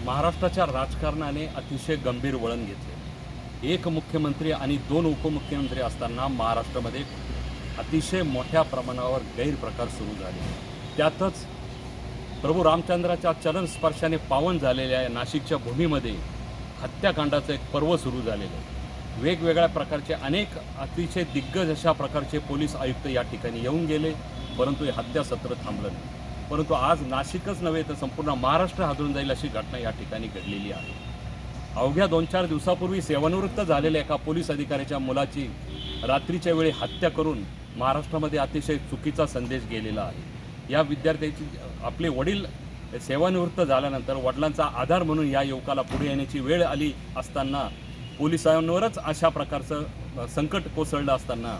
महाराष्ट्राच्या राजकारणाने अतिशय गंभीर वळण घेतले। एक मुख्यमंत्री आणि दोन उपमुख्यमंत्री असताना महाराष्ट्रामध्ये अतिशय मोठ्या प्रमाणावर गैरप्रकार सुरू झाले। त्यातच प्रभू रामचंद्राच्या चरण स्पर्शाने पावन झालेल्या या नाशिकच्या भूमीमध्ये हत्याकांडाचं एक पर्व सुरू झालेलं आहे। वेगवेगळ्या प्रकारचे अनेक अतिशय दिग्गज अशा प्रकारचे पोलीस आयुक्त या ठिकाणी येऊन गेले, परंतु हे हत्यासत्र थांबलं नाही। परंतु आज नाशिकच नव्हे तर संपूर्ण महाराष्ट्र हादरून जाईल अशी घटना या ठिकाणी घडलेली आहे। अवघ्या 2-4 दिवसापूर्वी सेवानिवृत्त झालेल्या एका पोलीस अधिकाऱ्याच्या मुलाची रात्रीच्या वेळी हत्या करून महाराष्ट्रामध्ये अतिशय चुकीचा संदेश गेलेला आहे। या विद्यार्थ्याची आपले वडील सेवानिवृत्त झाल्यानंतर वडिलांचा आधार म्हणून या युवकाला पुढे येण्याची वेळ आली असताना पोलिसांवरच अशा प्रकारचं संकट कोसळलं असताना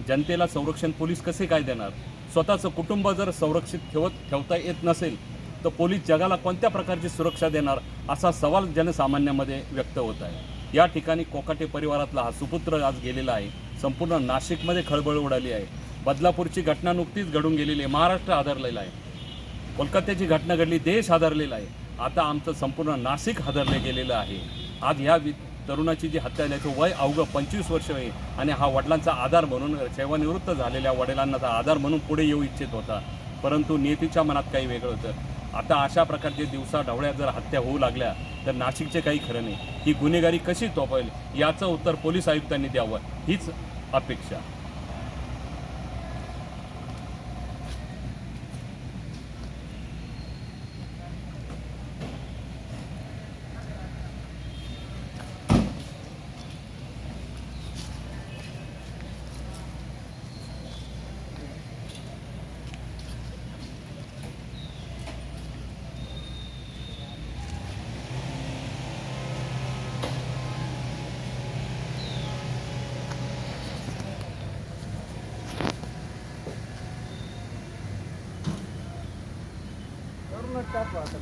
जनतेला संरक्षण पोलीस कसे काय देणार? स्वतःचं कुटुंब जर संरक्षित ठेवता येत नसेल तर पोलीस जगाला कोणत्या प्रकारची सुरक्षा देणार असा सवाल जनसामान्यामध्ये व्यक्त होत आहे। या ठिकाणी कोकाटे परिवारातला हा सुपुत्र आज गेलेला आहे। संपूर्ण नाशिकमध्ये खळबळ उडाली आहे। बदलापूरची घटना नुकतीच घडून गेलेली आहे, महाराष्ट्र हादरलेला आहे। कोलकात्याची घटना घडली, देश हादरलेला आहे। आता आमचं संपूर्ण नाशिक हादरले गेलेलं आहे। आज ह्या तरुणाची जी हत्या झाल्याचं वय अवघं 25 वर्ष आहे आणि हा वडिलांचा आधार म्हणून सेवानिवृत्त झालेल्या वडिलांचा आधार म्हणून पुढे येऊ इच्छित होता, परंतु नियतीच्या मनात काही वेगळं होतं। आता अशा प्रकारचे दिवसाढवळ्या जर हत्या होऊ लागल्या तर नाशिकचे काही खरं नाही। ही गुन्हेगारी कशी तोपेल याचं उत्तर पोलीस आयुक्तांनी द्यावं हीच अपेक्षा। टाकू आता